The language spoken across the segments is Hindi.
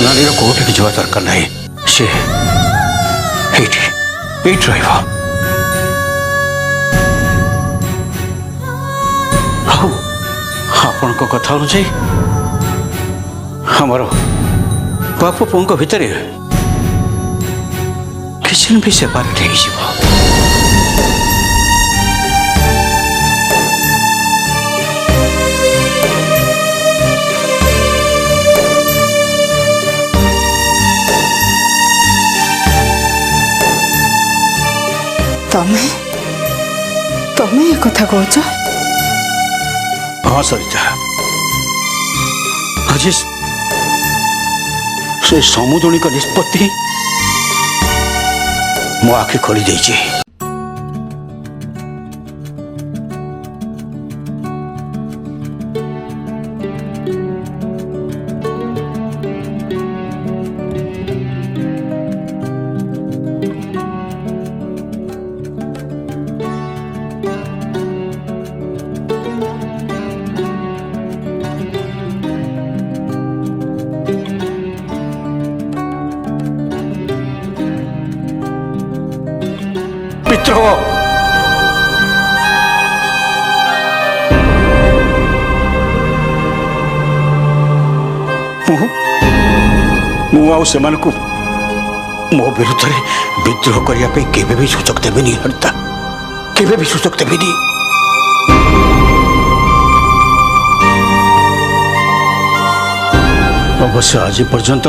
सोनाली कोर्ट की जावा दरकार नहीं से आपण कथा अनुसार हमार बाप पुओं भितर किसी भी सेपारेट हो तमें तमें ये कथा कौच? हाँ सरिता आज से समुद्री का निष्पत्ति मो आखि खोली देछि। मित्र मुझे मो विरुद्ध विद्रोह करने केवे भी सुजोग देवी हरिता केवे भी सुजोग देवी। अवश्य आज पर्यंत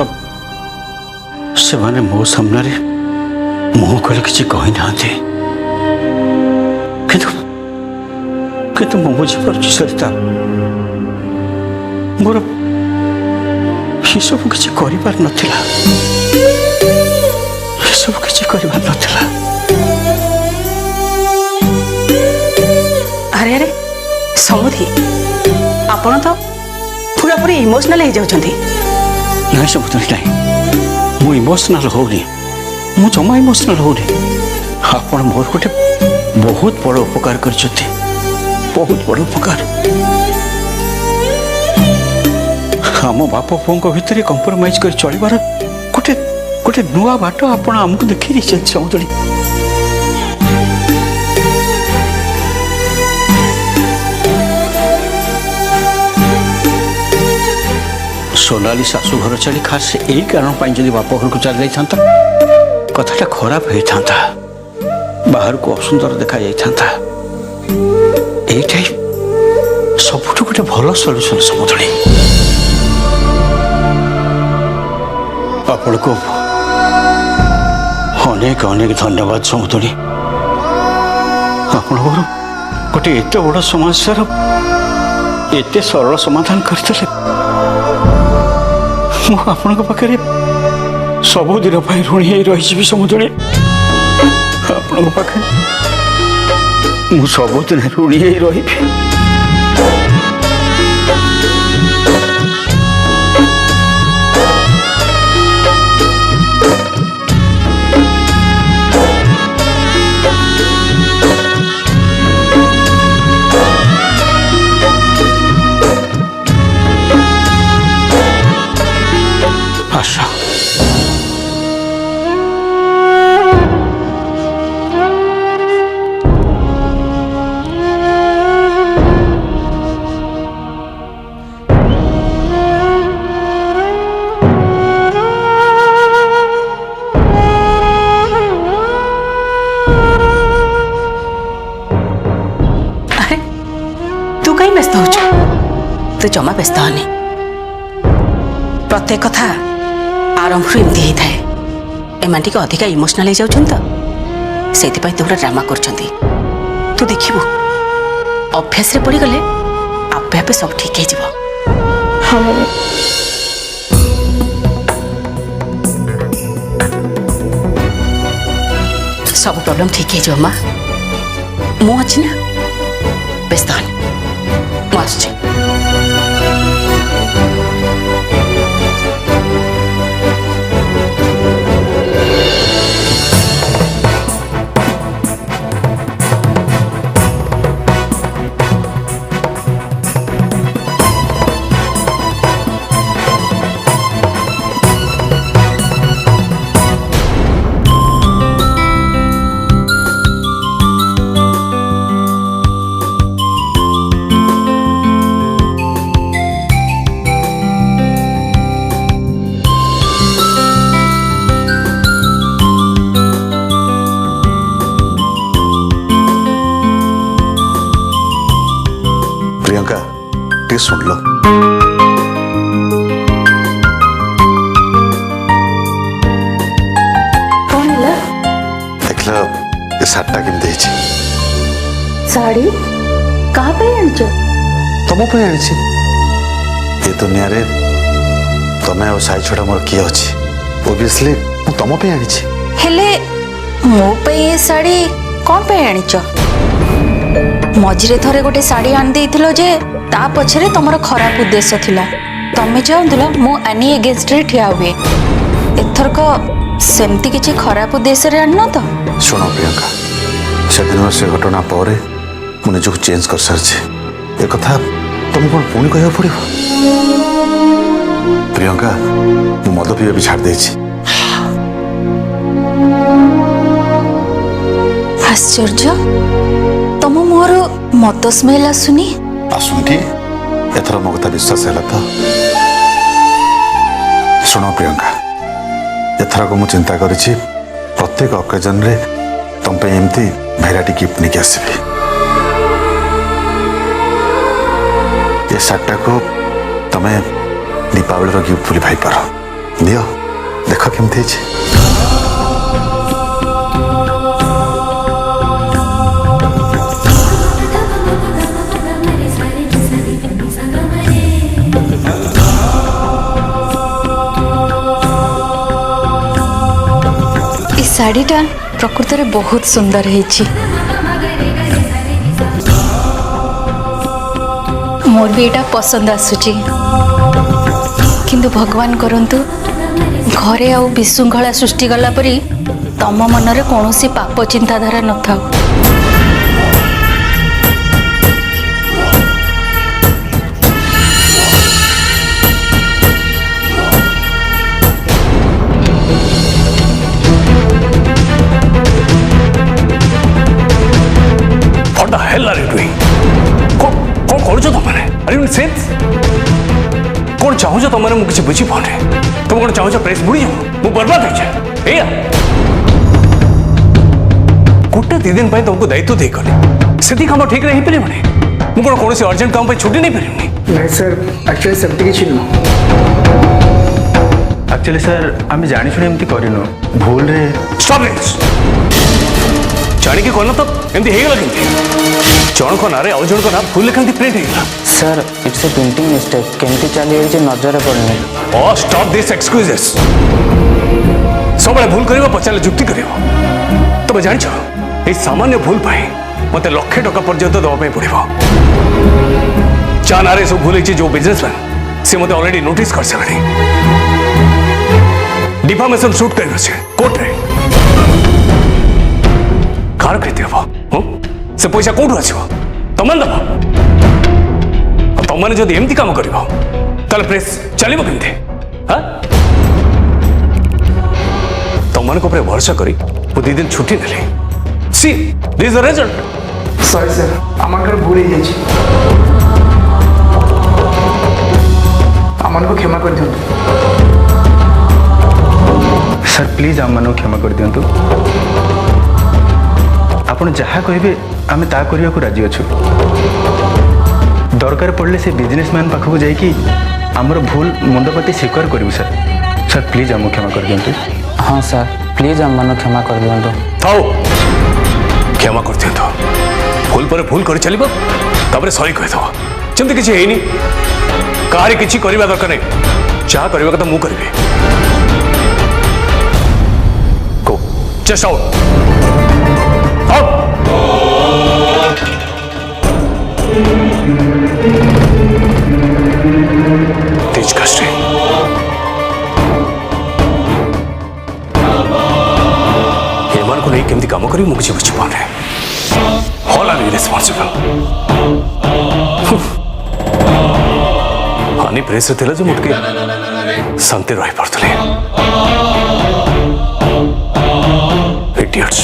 से माने मो सामने मुह कले किसी कही ना किंतु मु बुझीपार सरिता मोर सब किसी कर नथिला सब किसी कर नथिला। अरे अरे समुद्री आपण तो पूरा पूरी इमोशनल हो जाउछंती। नहीं समुद्री नहीं मु इमोशनल होनी मु जमा इमोशनल होनी आपण मोर गोटे बहुत बड़ उपकार करछथि बहुत बड़ उपकार। हम बाप पुओं भितर कंप्रोमाइज कर चलबार गोटे गोटे नुआ बाट आपण हमको देखि दी समुद्री। सोनाली शाशु घर चली खास यही कारण जब बाप घर को चली जाता कथाटा खराब होता बाहर को असुंदर देखा जाता सबुठ गोटे भल सल्यूशन समुद्री। आपण को अनेक अनेक धन्यवाद समुद्री। आपण गोटे एत बड़ समस्या एत सरल समाधान करते आपण पाखे सबुदिन ऋणी रही समुद्री। आपण पाखे मु सबुदिन ऋणी रही। आशा तू कहीं व्यस्त हो तू जमा व्यस्त होनी प्रत्येक कथा आरंभ एमती होता है एम टे अधिका इमोशनाल हो जाऊँ तो से तुम ड्रामा कर तू देखू अभ्यास पड़ गले आपे आपे सब ठीक हो। सब प्रॉब्लम ठीक हो माँ मु अच्छी ना व्यस्त हनी मुझे टे सुन लो। कौन है? देख लो ये सार्टा केमती साड़ी कहाँ पे आनिच? तुम पे आनी ये दुनिया रे तमें और साई छड़ा मोर किए अच्छी ओबियसली मु तुम पे आनी हेले मो पे ये साड़ी कौन पे आनिच? मझिरे थरे गोटे साड़ी आन देइथिलो जे ता पछरे तमरो खराब उद्देश्य थिला। तमे चाहुंदिलो मो आनी अगेंस्ट रे ठिया हुए। एथरक सेमती किछि खराब उद्देश्य रे आन तो? सुनो प्रियंका से दिन से घटना पर मुझे निजक चेंज कर सारी ए कथा तुम कौन पुणी कह पड़ो? प्रियंका मु मद पीवा भी छाड़ देछि। आश्चर्य तम मोर मत स्मेल आसुनी? आसुन कि एथर मो कथा विश्वास है तो सुनो प्रियंका एथर को मु चिंता करिछि प्रत्येक ओकेजन रे तुम पे एमती भेराइटी गिफ्ट नहीं आसबी। ये सार्टा को तमें दीपावली रो गिफ्ट बोली भाई पार दियो देख केमती साड़ीटा प्रकृत रे बहुत सुंदर है। मोर भी एटा पसंद आसुची किंतु भगवान करंतु घरे आउ विशृंखला सृष्टि गला परी तम मनरे कौनसी पाप चिंताधारा न था। What the hell are you doing? कौन कौन जो तुमने? Are you in sense? कौन चाहो जो तुमने मुझे किसी बुझी पाने? तुम कौन चाहो जो प्रेस बुरी जाओ? मुझ बर्बाद हो जाए। ए यार, कुट्टे 3 दिन पहले तुमको दायित्व दे करें। सिद्धि काम ठीक रही पड़े मने। मुझे कौन सी अर्जेंट काम पे छुट्टी नहीं पड़ी मने। नहीं सर एक्चुअली सेफ्टी की चिन्ह एक्चुअली सर आम जानी शुणी एमती करिनु भूल रे। Stop this! जानी के कोना तो एमती हेगला केमती जण को नारे आउ जण को ना फुल केमती प्रिंट हेगला sir it's a printing mistake केमती चली जे नजर पड़ने। ओ स्टॉप दिस एक्सक्यूजेस सब भूल करियो पचाले जुक्ति करियो तबे जानि छ ए सामान्य भूल पाए मते लाख टका पर्यंत दवा पे पड़िबो चानारे सब भूल जे जो बिजनेसमैन से मते ऑलरेडी नोटिस कर सकनी डिफामेशन शूट कर छै कोर्ट रे कार कहते हो से पैसा कोठु आछो तमन दबा तमने जदि एमती काम करिवो ताले प्रेस चलिबो केमते हां तमन को ऊपर भरोसा करी वो 2 दिन छुट्टी नेले see this is the result. Sorry sir आमान कर भूल ही जाइए आमान को क्षमा कर दियो सर प्लीज आमान को क्षमा कर दियो आपण जहाँ कहे आम ता करने को राजी अच्छु दरकार पड़े से बिजनेसमैन पाखक जाकि आमर भूल मुंडपति स्वीकार करूँ सर सर प्लीज आम क्षमा कर दिंतु। हाँ सर प्लीज आम मन क्षमा कर दिंतु। थाओ क्षमा कर दिंतु भूल पर भूल कर चलिबो तापरे सॉरी कह दो जमते किछि हेनी कारी किछि करबा दरकार नहीं जा करबा कथा मु करबे गो जस्ट आउट तेज कष्ट को नहीं केमती काम करी मुझे बुझी पाने ऑल आर रिस्पांसिबल हानि प्रेस रे जो मुटके शांति रही पड़ते इडियट्स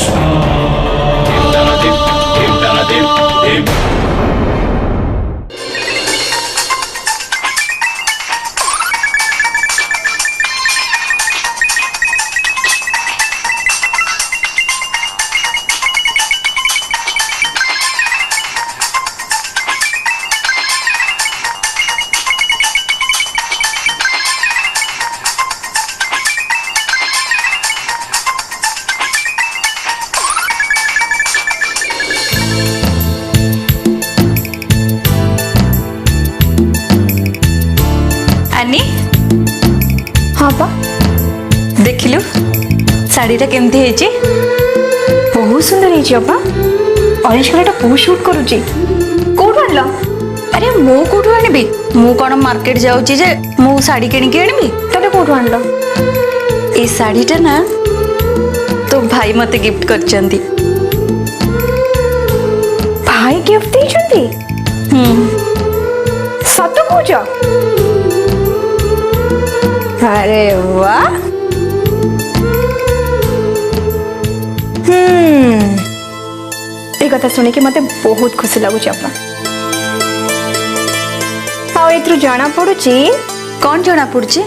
आनी हाँ बा देखिलु शाड़ीटा केमती है बहुत सुंदर है अब्बा ऑरेंज कलर बहुत शूट करुची कोड आनला अरे मु कोठु आनिबी मु कोन मार्केट जाउची जे मु साड़ी किनिके आनिबी तने कोड आनला ए साड़ीटा ना तो भाई मते गिफ्ट करचंदी भाई गिफ्ट देछंती सत पूछ अरे वाह ये कथा सुनी कि मते बहुत खुशी लगुच अपना आ एथरु जाना पड़ुची कौन जना पड़ुची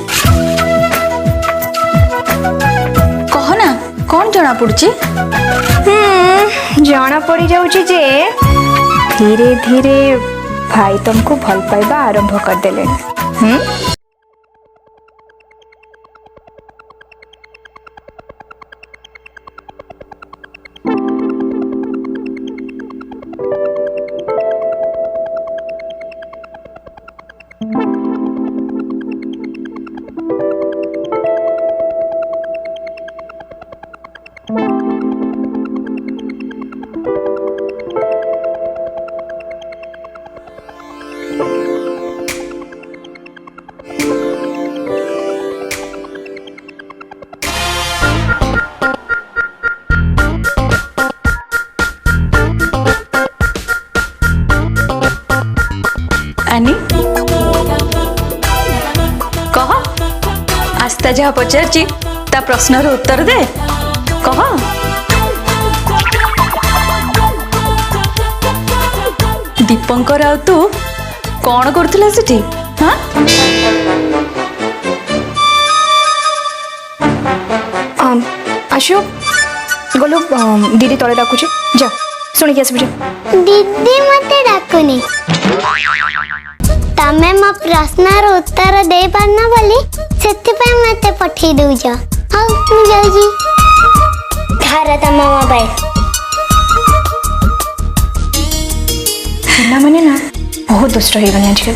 कह ना कौन जना पड़ुची जाना पड़ी जाउची जे धीरे धीरे भाई तुमको भल पाइबा आरंभ कर देले आनी कह आस्था जहाँ पचारची ता प्रश्नर उत्तर दे कह दीपंकर आउ तू कौन करथिला सेठी हाँ अशोक गलो दीदी तले डाकुची जा सुनी के आसबे दीदी मते डाकुनी तमे मो प्रश्नर उत्तर दे पारना बोली सेति पे मते पठी दउछ हाउ मु जाउजी घर तम मोबाइल पिला माने ना बहुत दुष्ट होई बने आजकल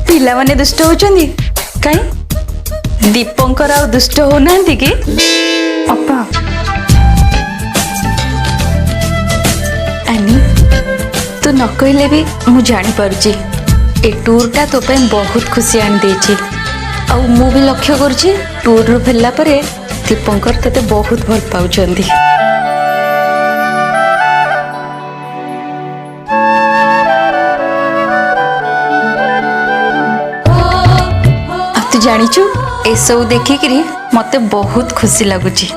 पिला माने दुष्ट होचंदी काई दीपंकर आउ दुष्ट हो नांती की अप्पा आनी तू न कहले भी मु जानी पारुची ए टूर टा तो पे बहुत खुशी आन देची आ मु भी लक्ष्य करची टूर रु फेरला परे दीपंकर तते बहुत भल पाउचंदी आ तू जानिचु ए सब देखिकरी मते बहुत खुशी लागुची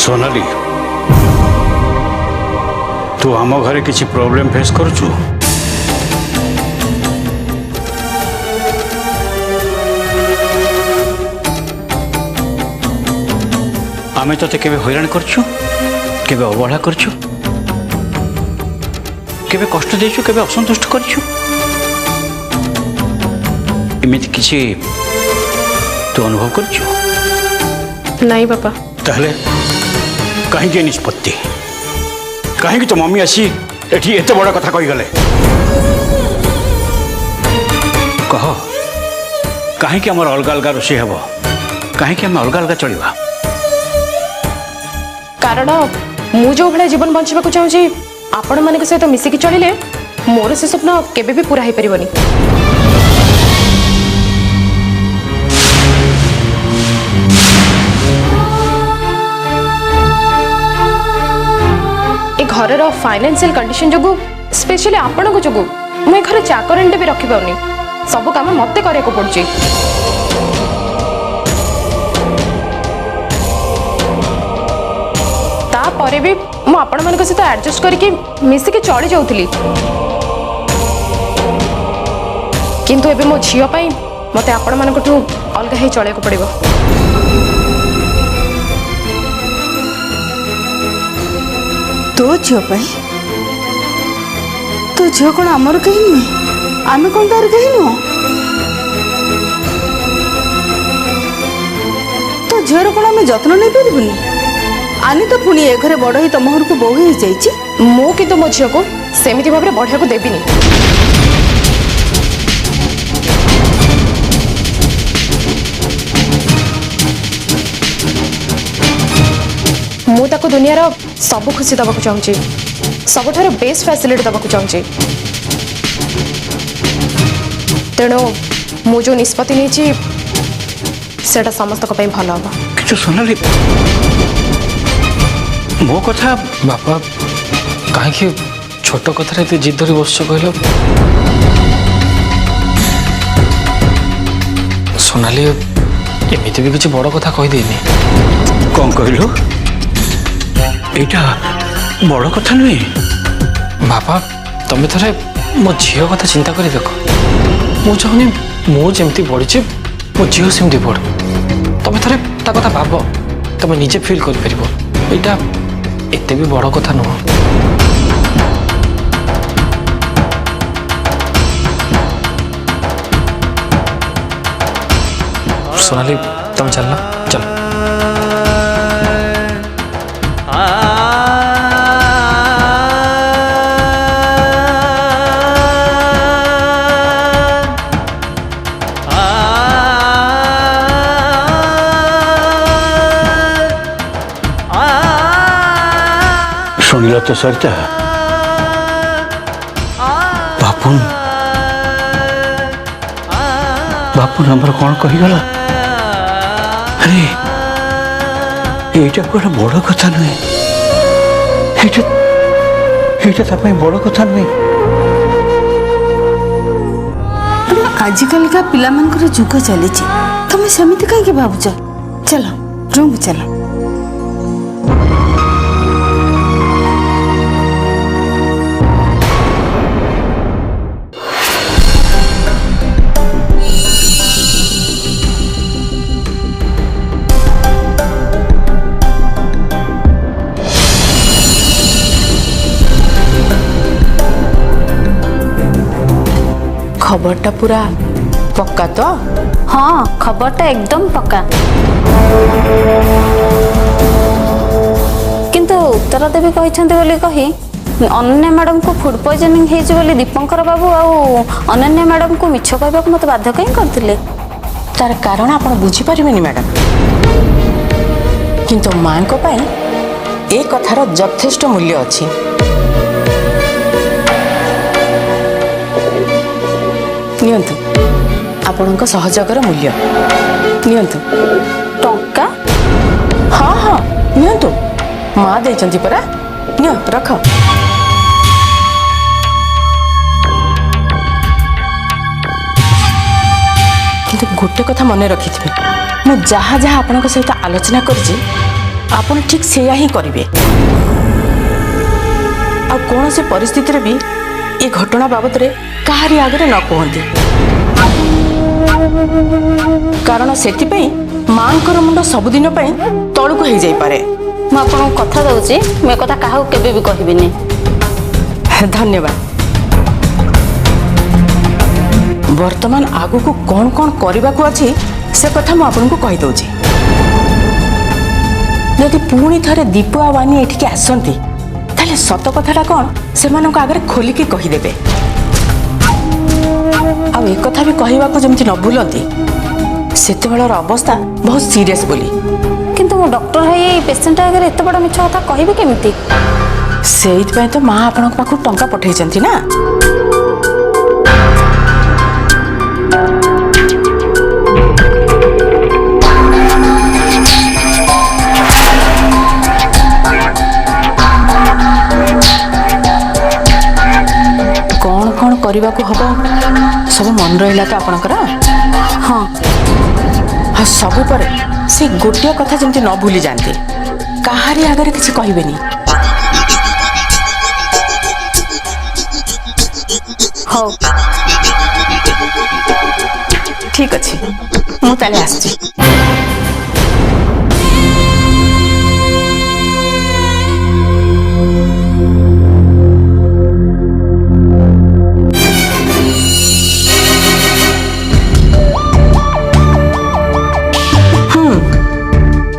सोनाली तू आम घरे किसी प्रॉब्लम फेस करुचु आमे तोते केबे हैरान करछु केबे अवहेला करछु केबे कष्ट देछु केबे असंतुष्ट करछु एमिति किसी तू अनुभव करछु नहीं पापा ताहले कहीं निष्पत्ति कहीं तो मम्मी आसी एठी एते बड़ कथा कही गले कह कहीं आमर अलग अलग रोषे हेब कहीं आम अलग अलग चलवा कारण मु जो भाई जीवन बंचा चाहूँगी आपण मान सहित मिसिकी चलिले मोर से स्वप्न केबे भी पूरा हो पारबनी घर फाइनेंशियल कंडीशन जो स्पेशली आपण को जो मुझे घर चाकरटे भी रखी पाऊनी सब काम मत करने को पड़ुची तापर भी मु आपण मान सहित एडजस्ट करके मिसिकी चली जाऊली किंतु एबे मो झील मत आपण मान अलग ही चलिया को पड़ो। तो झील तो झील कौन आमर कहीं नुहे आम कौन तार कहीं नुह तो झील कौन आम जत्न नहीं पारूनी आनी तो पुणी ए घरे बड़ ही तुम घर को बोह ही जाइए मु किंतु मो झील को सेमिति भाव में बढ़िया को देविनी मु ताको दुनियार सब खुशी दबाक चाहूँगी सबुठार बेस्ट फैसिलिटी दबाक चाहूँगी तेणु मु जो निष्पत्ति नहीं सेटा समस्त भल हम कि सोनाली मो कथा बापा कहीं छोट कथा जिद धरी बस कहल सोनाली एमती भी किसी बड़ कथा कहीदेनी कौन कहलु एटा बड़ कथा नुहे बापा तुम थे मो झील कथा चिंता कर देख मु चाहूनी मु जमी बढ़ी मो झील सेमती बढ़ तुम थे कथा भाव तुम निजे फिल कर एते भी बड़ कथा नुह सोनाली तुम चल चल शुणिल तो सरिता बापुन बापुन आमर कौन कहीगला अरे एटा कोड़ा बड़ कथा नुहे एटा बड़ कथा नुहे आजिकल का पिला मानकर जुग चली तुम सेमती कहीं भावुच चलो रूम को चलो खबरटा पूरा पक्का तो हाँ खबरटा एकदम पक्का किंतु उत्तर देवी कहते कही अनन्या मैडम को फूड पॉइजनिंग होली दीपंकर बाबू आ अनन्या मैडम को मिछ कहवा मत बाध्य कहीं करते तार कारण आप बुझीपारे मैडम किंतु माँ को ए कथार यथेष्ट मूल्य अच्छी नियंतु आपण सहयोगर मूल्य नियंतु टंका हाँ हाँ नियंतु माँ देचंती परा निय रख किंतु गोटे कथा मन रखि मु जहाँ जहाँ आपण सहित आलोचना करछि आपण ठीक सेया ही करिवे आ कौन से परिस्थिति रे भी ये घटना बाबद रे कहारी आगे न कहते कारण से माँ मुंड सबुदिन तलू हो जापे मैं आपको कथा दूसरी मैं कथा क्या केबे भी कहबिनी धन्यवाद वर्तमान आगु को कौन कौन करने को अच्छी से कथा मुझे कहीदे जदि पुणी थे दीपू आ वानी एठिकी आसती ताले सत कथाटा कौन से आगे खोलिकी कहीदेवे आउ एक कथा भी कहवा को जमी न भूलती सेते अवस्था बहुत सीरियस बोली किंतु मो डॉक्टर है पेशेंट आगे एत बड़ मिछ कथा कहबे केमिति से तो माँ आपण पाखु टंका पठेइचंती ना କରିବାକୁ ହବ ସବୁ ମନେ ରହିଲା ତ ଆପଣଙ୍କର? ହଁ ଆଉ ସବୁ ପରେ ସେ ଗୋଟିଏ କଥା ଯେମିତି ନ ଭୁଲି ଯାଆନ୍ତି, କାହାରି ଆଗରେ କିଛି କହିବେନି। ହଉ ଠିକ ଅଛି, ମୁଁ ତାହେଲେ ଆସିଛି।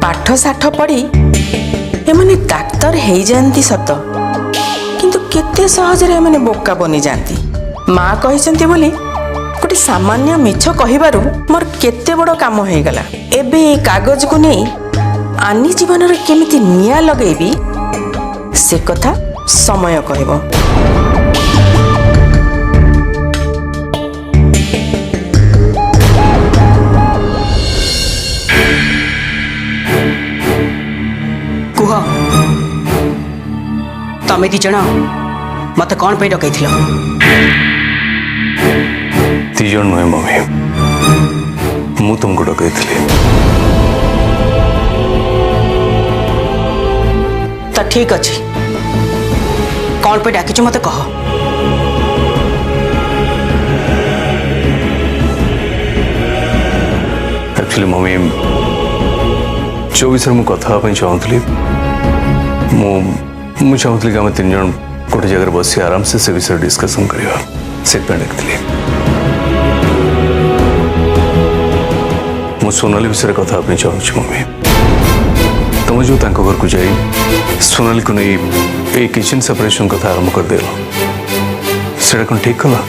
ପାଠ ସାଠ ପଢି ଏମାନେ ଡାକ୍ତର ହେଇଯାଆନ୍ତି ସତ, କିନ୍ତୁ କେତେ ସହଜରେ ଏମାନେ ବୋକା ବନିଯାଆନ୍ତି। ମା କହିଛନ୍ତି ବୋଲି ଗୋଟେ ସାମାନ୍ୟ ମିଛ କହିବାରୁ ମୋର କେତେ ବଡ଼ କାମ ହେଇଗଲା। ଏବେ ଏ କାଗଜକୁ ନେଇ ଆନି ଜୀବନରେ କେମିତି ନିଆଁ ଲଗେଇବି ସେ କଥା ସମୟ କହିବ। କୁହ, ତମେ ଦି ଜଣ ମତେ କଣ ପାଇଁ ଡକେଇଥିଲ? ଦି ଜଣ ନୁହେଁ ମମି, ମୁଁ ତୁମକୁ ଡକେଇଥିଲି। ତ ଠିକ ଅଛି, କଣ ପାଇଁ ଡାକିଛ ମତେ କହ। एक्चुअली मम्मी जो विषय मुझे कथा चाहूली मुझे चाहूली कि आम तीन जन गोटे जगह बस आराम से विषय डिस्कसन करवा से डाकती। मु सोनाली विषय कथा चाहूँ मम्मी, तुम जो घर को जाई सोनाली को नहीं ये किचन सेपरेशन कथा आरंभ कर देल, से कौन ठीक कला?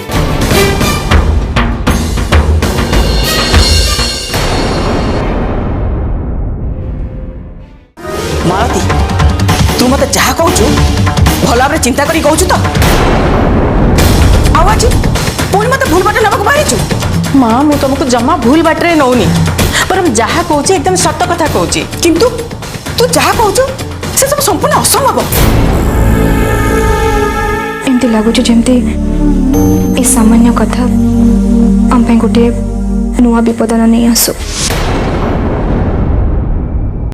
मालती, तू मत जहा कहूँ भल भाव चिंता करी कहूँ तो आज पुणी मत भूल बाटे नवाक बाहरी। माँ मु तुमको जमा भूल बाटे नौनी, पर जहा कहूँ एकदम सत कथा कहूँ, किंतु तू जहा कहूँ से सब संपूर्ण असंभव। एमती लगुच जमती ए सामान्य कथा आम गोटे नुआ विपद नहीं आसू।